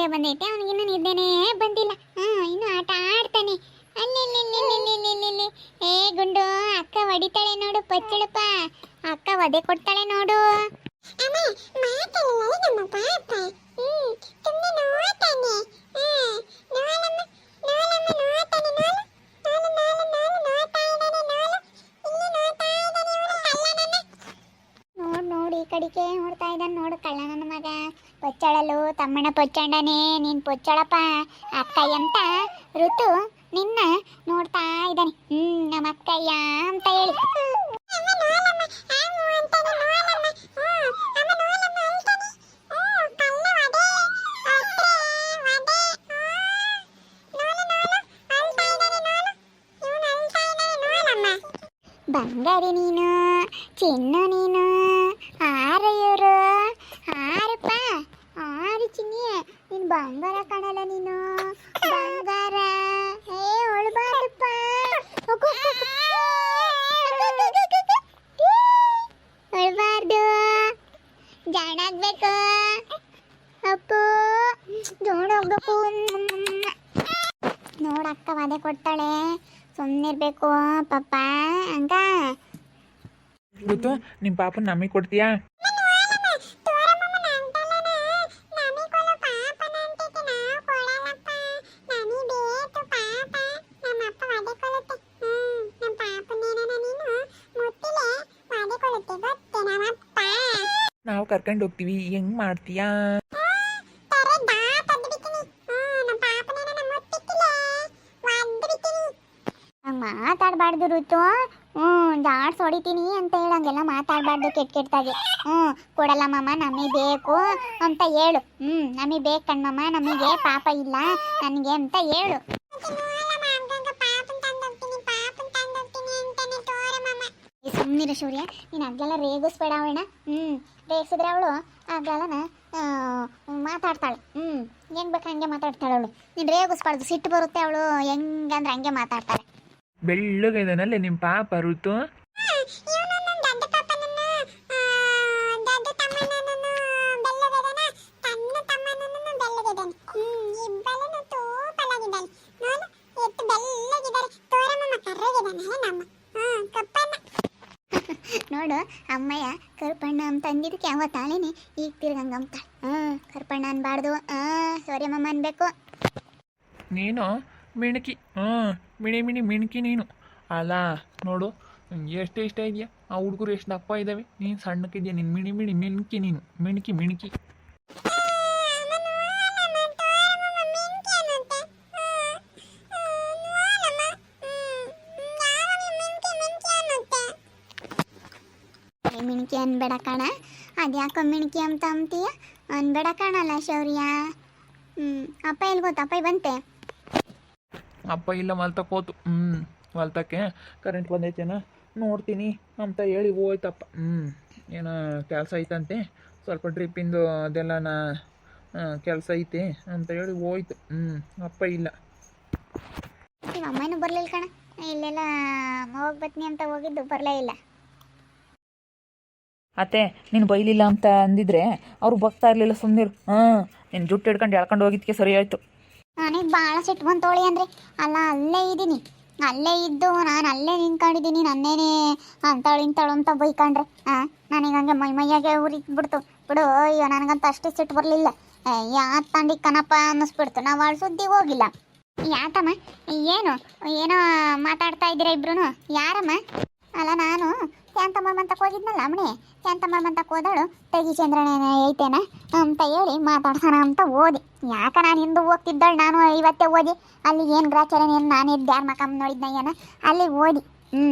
ನಿದ್ದೆ ಬಂದೈತೆ, ಅವನಿಗಿನ್ನೂ ನಿದ್ದೆನೇ ಬಂದಿಲ್ಲ. ಇನ್ನು ಆಟ ಆಡ್ತಾನೆ. ಅಲ್ಲಿ ಏ ಗುಂಡು, ಅಕ್ಕ ಹೊಡಿತಾಳೆ ನೋಡು, ಪಚ್ಚಳಪ್ಪ ಅಕ್ಕ ಒದೆ ಕೊಡ್ತಾಳೆ ನೋಡು. ನೋಡಿ ಈ ಕಡಿಕೆ ನೋಡ್ತಾ ಇದ್ದಾನೆ ನೋಡು ಕಳ್ಳ ನನ್ನ ಮಗ. ಪೊಚ್ಚಳಲು ತಮ್ಮಣ್ಣ ಪೊಚ್ಚಂಡನೇ, ನೀನ್ ಪೊಚ್ಚಳಪ್ಪ ಅಕ್ಕಯ್ಯ ಅಂತ ಋತು ನಿನ್ನ ನೋಡ್ತಾ ಇದ್ದಾನೆ. ನಮ್ಮ ಅಕ್ಕಯ್ಯ ಅಂತ ಹೇಳಿ. ಬಂಗಾರಿ ನೀನು, ಚಿನ್ನು ನೀನು, ಆರು ಇವರು ಆರಪ್ಪ, ಆರು ಚಿನ್ನಿ, ನೀನು ಬಂಗಾರ ಕಾಣಲ್ಲ ನೀನು, ಬಂಗಾರ. ಒಳಬಾರಪ್ಪ, ಒಳಬಾರ್ದು, ಜಾಣ ಆಗ್ಬೇಕು ಅಪ್ಪು, ಜೋಣ ಹೋಗ್ಬೇಕು. ನೋಡಕ್ಕ ವಾದೆ ಕೊಡ್ತಾಳೆ, ಸುಮ್ಮನಿರ್ಬೇಕು ಪಾಪ ಹಂಗ. ಗೊತ್ತು ನಿಮ್ಮ ಪಾಪನ ನಮಗೆ ಕೊಡ್ತೀಯಾ? ನಾವು ಕರ್ಕೊಂಡು ಹೋಗ್ತೀವಿ, ಹೆಂಗ್ ಮಾಡ್ತೀಯಾ? ಮಾತಾಡಬಾರ್ದು ಋತು. ಜಾಡ್ಸ್ ಹೊಡಿತೀನಿ ಅಂತ ಹೇಳಂಗೆಲ್ಲ ಮಾತಾಡಬಾರ್ದು ಕೆಟ್ಟಾಗೆ. ಕೊಡಲ್ಲ ಮಾಮ, ನಮಗೆ ಬೇಕು ಅಂತ ಹೇಳು. ನಮಗೆ ಬೇಕು ಕಣ್ಮಮ್ಮ, ನಮಗೆ ಪಾಪ ಇಲ್ಲ ನನಗೆ ಅಂತ ಹೇಳು. ಸುಮ್ಮನಿರ ಸೂರ್ಯ, ನೀನು ಆಗ್ಲೆಲ್ಲ ರೇಗಿಸ್ಬೇಡ ಅವಳನ್ನ. ರೇಗಿಸಿದ್ರೆ ಅವಳು ಆಗ್ಲೆಲ್ಲನ ಮಾತಾಡ್ತಾಳೆ. ಹೆಂಗ್ ಬೇಕು ಹಂಗೆ ಮಾತಾಡ್ತಾಳೆ ಅವಳು. ನೀನು ರೇಗಿಸ್ಬಾರ್ದು, ಸಿಟ್ಟು ಬರುತ್ತೆ ಅವಳು ಹೆಂಗಂದ್ರೆ ಹಂಗೆ ಮಾತಾಡ್ತಾಳೆ. ಬೆಳ್ಳಗೈದನಲ್ಲೇ ನಿಮ್ಮ ಪಾಪ ಋತು. ನೋಡು ಅಮ್ಮಯ್ಯ ಕರ್ಪಣ್ಣ ಅಂತ ಅಂದಿದ್ದಕ್ಕೆ ಯಾವ ತಾಳೇನೆ ಈಗ ತಿರ್ಗಂಗ ಅಂತಾಳೆ. ಕರ್ಪಣ್ಣ ಅನ್ಬಾರ್ದು, ಸೂರ್ಯಮ್ಮ ಅನ್ಬೇಕು. ನೀನು ಮಿಣಕಿ, ಮಿಣಕಿ ನೀನು ಅಲ್ಲ. ನೋಡು ಎಷ್ಟು ಇಷ್ಟ ಇದೆಯಾ, ಆ ಹುಡುಗರು ಎಷ್ಟು ದಪ್ಪ ಇದ್ದಾವೆ, ನೀನು ಸಣ್ಣಕ್ಕಿದ್ಯಾ. ನೀನು ಮಿಣಕಿ, ನೀನು ಮಿಣಕಿ. ಮಿಣಕಿ ಅನ್ಬೇಡ ಕಣ, ಅದ್ಯಾಕೋ ಮಿಣಕಿ ಅಂತ ಅಂತೀಯ? ಅನ್ಬೇಡ ಕಣಲ್ಲ ಶೌರ್ಯ. ಅಪ್ಪ ಎಲ್ಲಿ ಗೊತ್ತ? ಅಪ್ಪ ಬಂತೆ? ಅಪ್ಪ ಇಲ್ಲ, ಮಲ್ತಕ್ಕೋತು. ಮಲ್ತಕ್ಕೆ ಕರೆಂಟ್ ಬಂದೈತೇನ ನೋಡ್ತೀನಿ ಅಂತ ಹೇಳಿ ಹೋಯ್ತಪ್ಪ. ಏನೋ ಕೆಲಸ ಐತಂತೆ, ಸ್ವಲ್ಪ ಡ್ರಿಪ್ಪಿಂದು ಅದೆಲ್ಲ ಕೆಲಸ ಐತೆ ಅಂತ ಹೇಳಿ ಹೋಯ್ತು. ಅಪ್ಪ ಇಲ್ಲ. ನಿಮ್ಮ ಅಮ್ಮನೂ ಬರಲಿಲ್ಲ ಕಣ, ಇಲ್ಲೆಲ್ಲ ಹೋಗ್ಬತ್ನಿ ಅಂತ ಹೋಗಿದ್ದು ಬರಲೇ ಇಲ್ಲ. ಅತ್ತೆ ನೀನು ಬೈಲಿಲ್ಲ ಅಂತ ಅಂದಿದ್ರೆ ಅವ್ರು ಬಗ್ತಾ ಇರಲಿಲ್ಲ, ಸುಮ್ಮನಿರು. ನೀನು ಜುಟ್ಟು ಹಿಡ್ಕೊಂಡು ಎಳ್ಕೊಂಡು ಹೋಗಿದ್ದಕ್ಕೆ ಸರಿ ಆಯಿತು. ನನಗೆ ಭಾಳ ಸಿಟ್ಟು ಬಂತೋಳಿ ಅಂದರೆ, ಅಲ್ಲ ಅಲ್ಲೇ ಇದ್ದೀನಿ, ಅಲ್ಲೇ ಇದ್ದು ನಾನು ಅಲ್ಲೇ ನಿಂತ್ಕೊಂಡಿದ್ದೀನಿ, ನನ್ನೇನೆ ಅಂತಾಳು ಇಂತಾಳು ಅಂತ ಬೈಕೊಂಡ್ರೆ ನನಗೆ ಹಂಗೆ ಮೈಯಾಗೆ ಉರಿದ್ಬಿಡ್ತು ಬಿಡು. ಅಯ್ಯೋ ನನಗಂತ ಅಷ್ಟು ಸಿಟ್ಟು ಬರಲಿಲ್ಲ. ಯಾಕೆ ತಂಡಿ ಕನಪ್ಪ ಅನ್ನಿಸ್ಬಿಡ್ತು. ನಾವು ಅವಳು ಸುದ್ದಿಗೆ ಹೋಗಿಲ್ಲ. ಯಾಕಮ್ಮ ಏನೋ ಮಾತಾಡ್ತಾ ಇದ್ದೀರಾ ಇಬ್ರು? ಯಾರಮ್ಮ? ಅಲ್ಲ ನಾನು ಶಾಂತಮ್ಮ ಅಂತಕ್ಕೆ ಹೋಗಿದ್ನಲ್ಲ ಅಮ್ಮನೆ, ಶಾಂತಮ್ಮ ಅಂತಕ್ಕೆ ಹೋದಳು ತೆಗಿ ಚಂದ್ರನ ಐತೇನ ಅಂತ ಹೇಳಿ ಮಾತಾಡ್ಸೋಣ ಅಂತ ಓದಿ. ಯಾಕೆ ನಾನು ಹಿಂದೆ ಹೋಗ್ತಿದ್ದಳು, ನಾನು ಇವತ್ತೇ ಓದಿ ಅಲ್ಲಿ ಏನು ಗ್ರಾಚಾರ ಏನು ನಾನು ಎದ್ದು ಯಾರು ಮಕ್ಕಮ್ಮ ನೋಡಿದ್ನ ಏನ ಅಲ್ಲಿ ಓದಿ.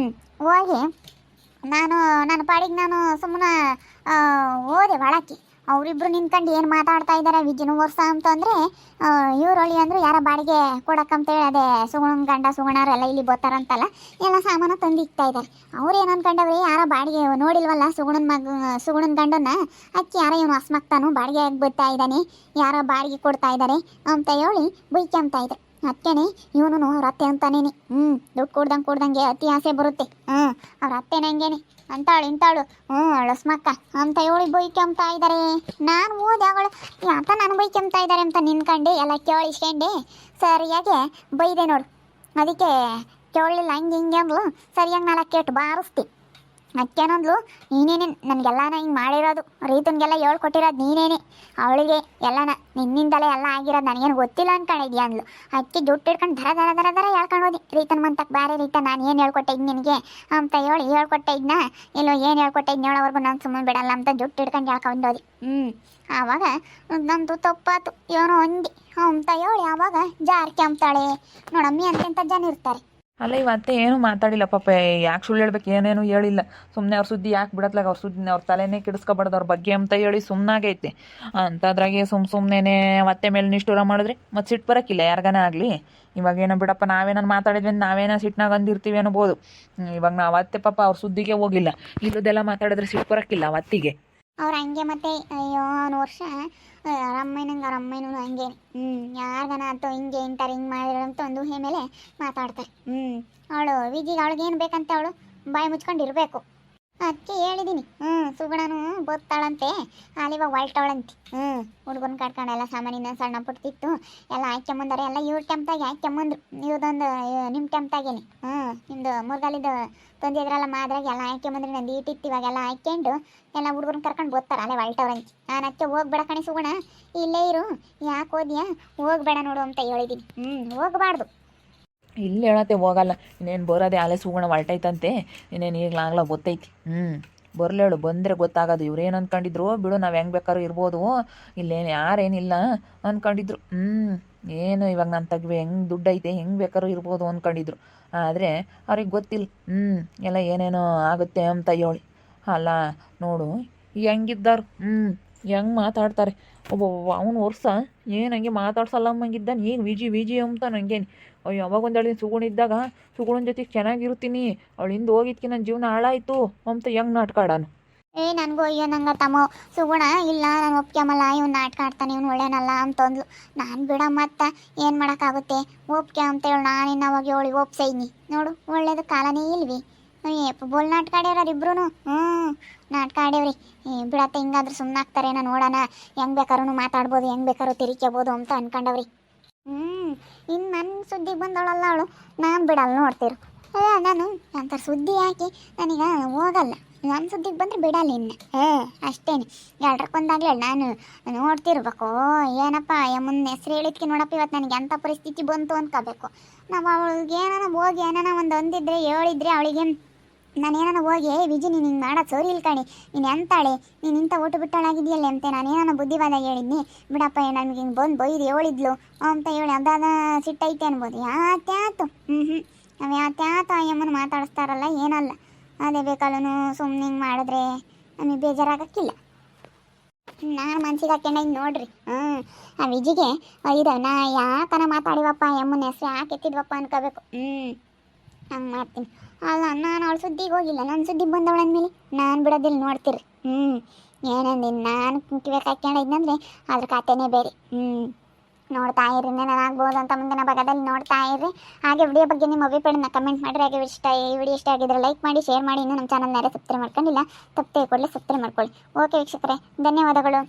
ಹೋಗಿ ನನ್ನ ಪಾಡಿಗೆ ನಾನು ಸುಮ್ಮನೆ ಓದೆ ಒಳಕ್ಕೆ. ಅವರಿಬ್ರು ನಿಂತ್ಕೊಂಡು ಏನು ಮಾತಾಡ್ತಾ ಇದ್ದಾರೆ ವಿಜಯನ ವರ್ಷ ಅಂತಂದರೆ ಇವರೊಳಿ ಅಂದ್ರೆ ಯಾರ ಬಾಡಿಗೆ ಕೊಡಕ್ಕಂತೇಳಿ ಅದೇ ಸುಗುಣನ ಗಂಡ ಸುಗುಣರೆಲ್ಲ ಇಲ್ಲಿ ಬರ್ತಾರಂತಲ್ಲ, ಎಲ್ಲ ಸಾಮಾನು ತಂದು ಇಕ್ತಾ ಇದ್ದಾರೆ. ಅವ್ರು ಏನು ಅನ್ಕೊಂಡವ್ರಿ, ಯಾರ ಬಾಡಿಗೆ ನೋಡಿಲ್ವಲ್ಲ ಸುಗುಣನ ಗಂಡನ್ನ ಅಕ್ಕಿ ಯಾರೋ ಇವನು ಹಸ್ಮಕ್ತಾನು ಬಾಡಿಗೆ ಬರ್ತಾ ಇದ್ದಾನೆ, ಯಾರೋ ಬಾಡಿಗೆ ಕೊಡ್ತಾ ಇದ್ದಾರೆ ಅಂತ ಹೇಳಿ ಬೈಕ್ಯಂತ ಇದ್ದಾರೆ. ಅತ್ತೇನೆ ಇವನು ಅವ್ರ ಅತ್ತೆ ಅಂತಾನೇನೆ. ದುಡ್ಡು ಕೊಡ್ದಂಗೆ ಅತಿ ಆಸೆ ಬರುತ್ತೆ. ಅವ್ರ ಅತ್ತೇನೆ ಹಂಗೇನೆ, ಅಂತಾಳು ಇಂತಾಳು ಅಳಸ್ಮಕ್ಕ ಅಂತ ಹೇಳಿ ಬೈಕೆಂಬ್ತಾ ಇದ್ದಾರೆ. ನಾನು ಓದಿ ಅವಳು ಯಾತ ನಾನು ಬೈಕೆಂಬ್ತಾ ಇದ್ದಾರೆ ಅಂತ ನಿನ್ಕಂಡು ಎಲ್ಲ ಕೇಳಿಸ್ಕೊಂಡೆ ಸರಿಯಾಗಿ ಬೈದೆ ನೋಡು. ಅದಕ್ಕೆ ಕೇಳಲಿಲ್ಲ ಹಂಗೆ ಹಿಂಗೆ ಅಂದ್ಲು, ಸರಿಯಾಗಿ ನಾಲ್ಕು ಕೇಟು ಬಾರಿಸ್ತಿ. ಅದಕ್ಕೇನಂದ್ಲು, ನೀನೇನೆ ನನಗೆಲ್ಲನ ಹಿಂಗೆ ಮಾಡಿರೋದು, ರೀತನ್ಗೆಲ್ಲ ಹೇಳ್ಕೊಟ್ಟಿರೋದು ನೀನೇನೆ, ಅವಳಿಗೆ ಎಲ್ಲನ ನಿನ್ನಿಂದಲೇ ಎಲ್ಲ ಆಗಿರೋದು ನನಗೇನು ಗೊತ್ತಿಲ್ಲ ಅನ್ಕೊಂಡಿದ್ಯಾ ಅಂದ್ಲು. ಅದಕ್ಕೆ ಜುಟ್ಟು ಹಿಡ್ಕೊಂಡು ಧರ ಧರ ಧರ ಧರ ಹೇಳ್ಕೊಂಡು ಹೋದಿ. ರೀತನ್ ಮಂತಕ್ಕೆ ಬಾರೆ ರೀತ ನಾನು ಏನು ಹೇಳ್ಕೊಟ್ಟೆ ಇದ್ದು ನಿನಗೆ ಅಂತ ಹೇಳಿ ಹೇಳ್ಕೊಟ್ಟೆ ಇದನ್ನ ಇಲ್ಲೋ ಏನು ಹೇಳ್ಕೊಟ್ಟೆ ಇದ್ದು ಹೇಳೋವರೆಗೂ ನಾನು ಸುಮ್ಮನೆ ಬಿಡಲ್ಲ ಅಂತ ಜುಟ್ಟು ಹಿಡ್ಕೊಂಡು ಹೇಳ್ಕೊಂಡು ಹೋದಿ. ಆವಾಗ ನಂದು ತಪ್ಪಾತು ಏನೋ ಅಂದು ಅಂತ ಹೇಳಿ ಆವಾಗ ಜಾರ್ಕೆ ಅಂತಾಳೆ ನೋಡಮ್ಮಿ ಅಂತ ಜನ ಇರ್ತಾರೆ. ಅಲ್ಲ ಇವತ್ತೆ ಏನು ಮಾತಾಡಿಲ್ಲ ಪಾಪ, ಯಾಕೆ ಸುಳ್ಳು ಹೇಳ್ಬೇಕು, ಏನೇನು ಹೇಳಿಲ್ಲ. ಸುಮ್ಮನೆ ಅವ್ರ ಸುದ್ದಿ ಯಾಕೆ ಬಿಡತ್ಲಾಗ, ಅವ್ರ ಸುದ್ದಿ ಅವ್ರ ತಲೆನೇ ಕೆಡಿಸ್ಕೊಬಾರ್ದು ಅವ್ರ ಬಗ್ಗೆ ಅಂತ ಹೇಳಿ ಸುಮ್ಮನಾಗೈತೆ. ಅಂಥದ್ರಾಗೆ ಸುಮ್ಮನೆ ಮತ್ತೆ ಮೇಲೆ ನಿಷ್ಠೂರ ಮಾಡಿದ್ರೆ ಮತ್ತೆ ಸಿಟ್ಟು ಬರೋಕ್ಕಿಲ್ಲ ಯಾರಿಗಾನ ಆಗಲಿ. ಇವಾಗ ಏನೋ ಬಿಡಪ್ಪ ನಾವೇನೋ ಮಾತಾಡಿದ್ವಿ ನಾವೇನೋ ಸಿಟ್ನಾಗ ಅಂದಿರ್ತೀವಿ ಅನ್ಬೋದು. ಇವಾಗ ನಾವು ಅವತ್ತೆ ಪಾಪ ಅವ್ರ ಸುದ್ದಿಗೆ ಹೋಗಿಲ್ಲ, ಇಲ್ಲದೆಲ್ಲ ಮಾತಾಡಿದ್ರೆ ಸಿಟ್ಟು ಬರೋಕ್ಕಿಲ್ಲ ಅವತ್ತಿಗೆ. ಅವ್ರು ಹಂಗೆ ಮತ್ತೆ ಅಯ್ಯೋ ಅವ್ನು ವರ್ಷ ಅವ್ರ ಅಮ್ಮನೂ ಹಂಗೆ ಯಾರ್ಗನ ಆಯ್ತು ಹಿಂಗೆ ಇಂತಾರೆ ಹಿಂಗೆ ಮಾಡಿರೋಂತ ಒಂದು ಊಹೆ ಮೇಲೆ ಮಾತಾಡ್ತಾರೆ. ಅವಳು ವಿಜಿಗೆ ಅವಳಿಗೇನು ಬೇಕಂತ ಅವಳು ಬಾಯಿ ಮುಚ್ಕೊಂಡಿರ್ಬೇಕು. ಅದಕ್ಕೆ ಹೇಳಿದ್ದೀನಿ ಸುಗುಣನು ಬೋತ್ತಾಳಂತೆ ಅಲ್ಲಿವಾಗ ಹೊಲ್ಟವಳಂತೆ. ಹುಡುಗನ ಕಟ್ಕೊಂಡೆಲ್ಲ ಸಾಮಾನಿನ ಸಣ್ಣ ಪುಟ್ಟಿತ್ತು ಎಲ್ಲ ಹಾಕ್ಯಂಬಂದಾರೆ, ಎಲ್ಲ ಇವ್ರ ಟೆಂಪ್ದಾಗೆ ಹಾಕ್ಯಂಬಂದ್ರು. ಇವ್ರದೊಂದು ನಿಮ್ಮ ಟೆಂಪ್ದಾಗೇನೆ ನಿಮ್ಮದು ಮುರ್ಗಾಲಿದು ತಂದಿದ್ರಲ್ಲ ಮಾದ್ರಾಗ ಎಲ್ಲ ಹಾಕ್ಯಂಬಂದ್ರೆ ನಂದು ಇಟ್ಟಿತ್ತು. ಇವಾಗೆಲ್ಲ ಹಾಕ್ಕೊಂಡು ಎಲ್ಲ ಹುಡುಗರನ್ನ ಕರ್ಕೊಂಡು ಬೋತ್ತಾರೆ ಅಲ್ಲೇ ಹೊಲ್ಟವ್ರಂತೆ. ನಾನು ಅದಕ್ಕೆ ಹೋಗ್ಬೇಡ ಕಣಿ ಸುಗುಣ, ಇಲ್ಲೇ ಇರು, ಯಾಕೆ ಹೋದ್ಯಾ, ಹೋಗ್ಬೇಡ ನೋಡು ಅಂತ ಹೇಳಿದ್ದೀನಿ. ಹೋಗಬಾರ್ದು. ಇಲ್ಲಿ ಹೇಳತ್ತೆ ಹೋಗಲ್ಲ, ಇನ್ನೇನು ಬರೋದೆ ಆಲೆ ಸುಗುಣ ಹೊಲ್ಟೈತಂತೆ, ಇನ್ನೇನು ಈಗಲಾಗ್ಲ ಗೊತ್ತೈತಿ. ಬರಲೇಳು, ಬಂದರೆ ಗೊತ್ತಾಗೋದು. ಇವ್ರೇನು ಅಂದ್ಕೊಂಡಿದ್ರು ಬಿಡು, ನಾವು ಹೆಂಗೆ ಬೇಕಾದ್ರೂ ಇರ್ಬೋದು, ಇಲ್ಲೇನು ಯಾರೇನಿಲ್ಲ ಅಂದ್ಕೊಂಡಿದ್ರು. ಏನು ಇವಾಗ ನಾನು ತೆಗ್ವೆ ಹೆಂಗೆ ದುಡ್ಡು ಐತೆ ಹೆಂಗೆ ಬೇಕಾದ್ರೂ ಇರ್ಬೋದು ಅಂದ್ಕೊಂಡಿದ್ರು. ಆದರೆ ಅವ್ರಿಗೆ ಗೊತ್ತಿಲ್ಲ ಎಲ್ಲ ಏನೇನೋ ಆಗುತ್ತೆ ಅಂತ ಹೇಳಿ. ಅಲ್ಲ ನೋಡು ಹೆಂಗಿದ್ದಾರು, ಹೆಂಗೆ ಮಾತಾಡ್ತಾರೆ. ಒಬ್ಬೊಬ್ಬ ಅವನು ವರ್ಷ ಏನು ಹಂಗೆ ಮಾತಾಡ್ಸಲ್ಲಮ್ಮಂಗಿದ್ದಾನೆ. ಈಗ ವಿಜಿ ಅಂತ ನನಗೇನು ಅಯ್ಯೋ ಅವಾಗ ಒಂದು ಹೇಳಿದ ಸುಗುಣಿದ್ದಾಗ ಸುಗುಣನ ಜೊತೆಗೆ ಚೆನ್ನಾಗಿರ್ತೀನಿ, ಅವಳಿಂದ ಹೋಗಿದ್ಕೆ ನನ್ನ ಜೀವನ ಹಾಳಾಯಿತು ಅಂತ ಹೆಂಗೆ ನಾಟಕ ಆಡೋನು. ನನಗೂ ಅಯ್ಯೋ ನಂಗೆ ತಮ್ಮ ಸುಗುಣ ಇಲ್ಲ ನಾನು ಒಪ್ಕೊಂಬಲ್ಲ, ಇವ್ನು ನಾಟಕ ಆಡ್ತಾನೆ, ಇವ್ನು ಒಳ್ಳೆನಲ್ಲ ಅಂತಂದ್ಲು. ನಾನು ಬಿಡ ಮತ್ತೆ ಏನು ಮಾಡೋಕ್ಕಾಗುತ್ತೆ, ಒಪ್ಕೆ ಅಂತ ಹೇಳಿ ನಾನಿನ್ನು ಅವಾಗ ಹೇಳಿ ಒಪ್ಸೈನಿ ನೋಡು, ಒಳ್ಳೇದು ಕಾಲನೇ ಇಲ್ವಿ. ಬೋಲ್ ನಾಟಕ ಆಡ್ಯಾರ ಇಬ್ರು. ನಾಟಕ ಆಡ್ಯವ್ರಿ. ಬಿಡತ್ತೆ ಹಿಂಗಾದ್ರೆ ಸುಮ್ಮನೆ ಆಗ್ತಾರೇನೋ ನೋಡೋಣ, ಹೆಂಗೆ ಬೇಕಾದ್ರೂ ಮಾತಾಡ್ಬೋದು, ಹೆಂಗೆ ಬೇಕಾದ್ರೂ ತಿರ್ಕೋಬೋದು ಅಂತ ಅನ್ಕೊಂಡವ್ರಿ. ಇನ್ನು ನನ್ನ ಸುದ್ದಿಗೆ ಬಂದವಳಲ್ಲ ಅವಳು, ನಾನು ಬಿಡಲ್ಲ ನೋಡ್ತಿರು. ಅಲ್ಲ ನಾನು ಅಂಥ ಸುದ್ದಿ ಹಾಕಿ ನನಗೆ ಹೋಗಲ್ಲ, ನನ್ನ ಸುದ್ದಿಗೆ ಬಂದರೆ ಬಿಡಲ್ಲ ಇನ್ನು. ಅಷ್ಟೇನೆ, ಎರಡಕ್ಕೊಂದಾಗಲಿ ನಾನು ನೋಡ್ತಿರ್ಬೇಕು. ಏನಪ್ಪ ಮುನ್ನ ಹೆಸ್ರು ಹೇಳಿದ್ಕೆ ನೋಡಪ್ಪ ಇವತ್ತು ನನಗೆ ಅಂಥ ಪರಿಸ್ಥಿತಿ ಬಂತು ಅನ್ಕೋಬೇಕು. ನಾವು ಅವಳಿಗೆ ಏನಾನ ಹೋಗಿ ಏನಾನ ಒಂದು ಅಂದಿದ್ರೆ ಹೇಳಿದ್ರೆ ಅವಳಿಗೆ ನಾನೇನಾನ ಹೋಗಿ ವಿಜಿ ನೀನು ಹಿಂಗೆ ಮಾಡೋದು ಸರಿ ಇಲ್ಲ ಕಣಿ, ನೀನು ಎಂತಾಳೆ, ನೀನು ಇಂಥ ಓಟು ಬಿಟ್ಟಳಾಗಿದೆಯಲ್ಲ ಅಂತ ನಾನೇನಾನ ಬುದ್ಧಿವಾದ ಹೇಳಿದ್ನಿ. ಬಿಡಪ್ಪ ನನಗೆ ಹಿಂಗೆ ಬಂದು ಬೈದು ಹೇಳಿದ್ಲು ಅಂತ ಹೇಳಿ ಅದಾದ ಸಿಟ್ಟೈತೆ ಅನ್ಬೋದು. ಯಾತ್ಯಾತು ನಾವು ಯಾತ್ಯಾತು ಅಯ್ಯಮ್ಮನ ಮಾತಾಡಿಸ್ತಾರಲ್ಲ ಏನಲ್ಲ, ಅದೇ ಬೇಕಾಲೂ ಸುಮ್ಮನೆ ಹಿಂಗೆ ಮಾಡಿದ್ರೆ ನಮಗೆ ಬೇಜಾರಾಗಕ್ಕಿಲ್ಲ. ನಾನು ಮನ್ಸಿಗೆ ಹಾಕ್ಯಂಡ ಹಿಂಗೆ ನೋಡ್ರಿ. ಆ ವಿಜಿಗೆ ಇದು ನಾ ಯಾಕನ ಮಾತಾಡಿವಪ್ಪ ಅಮ್ಮನ ಹೆಸ್ರು ಯಾಕೆ ಎತ್ತಿದ್ವಪ್ಪ ಅನ್ಕೋಬೇಕು. ಹಂಗೆ ಮಾಡ್ತೀನಿ. ಅಲ್ಲ ನಾನು ಅವಳ ಸುದ್ದಿಗೆ ಹೋಗಿಲ್ಲ, ನನ್ನ ಸುದ್ದಿಗೆ ಬಂದವಳ ಅಂದಮೇಲೆ ನಾನು ಬಿಡೋದಿಲ್ಲ ನೋಡ್ತೀರಿ. ಏನಂದಿನಿ ನಾನು ಕಿವಿಗೆ ಹಾಕ್ಯಂಡಿದ್ನಂದ್ರೆ ಅದ್ರ ಖಾತೆನೇ ಬೇರೆ. ನೋಡ್ತಾ ಇರ್ರಿ, ಏನಾಗ್ಬೋದು ಅಂತ ಮುಂದಿನ ಭಾಗದಲ್ಲಿ ನೋಡ್ತಾ ಇರ್ರಿ. ಹಾಗೆ ವಿಡಿಯೋ ಬಗ್ಗೆ ನಿಮ್ಮ ಅಭಿಪ್ರಾಯನ ಕಮೆಂಟ್ ಮಾಡಿರಿ. ಹಾಗೆ ಈ ವಿಡಿಯೋ ಇಷ್ಟ ಆಗಿದ್ರೆ ಲೈಕ್ ಮಾಡಿ, ಶೇರ್ ಮಾಡಿ. ಇನ್ನೂ ನಮ್ಮ ಚಾನಲ್ನಾರೆ ಸಬ್ಸ್ಕ್ರೈಬ್ ಮಾಡ್ಕೊಂಡಿಲ್ಲ, ತಪ್ಪೇ ಕೊಡಲಿ ಸಬ್ಸ್ಕ್ರೈಬ್ ಮಾಡ್ಕೊಳ್ಳಿ. ಓಕೆ ವೀಕ್ಷಕರೇ, ಧನ್ಯವಾದಗಳು.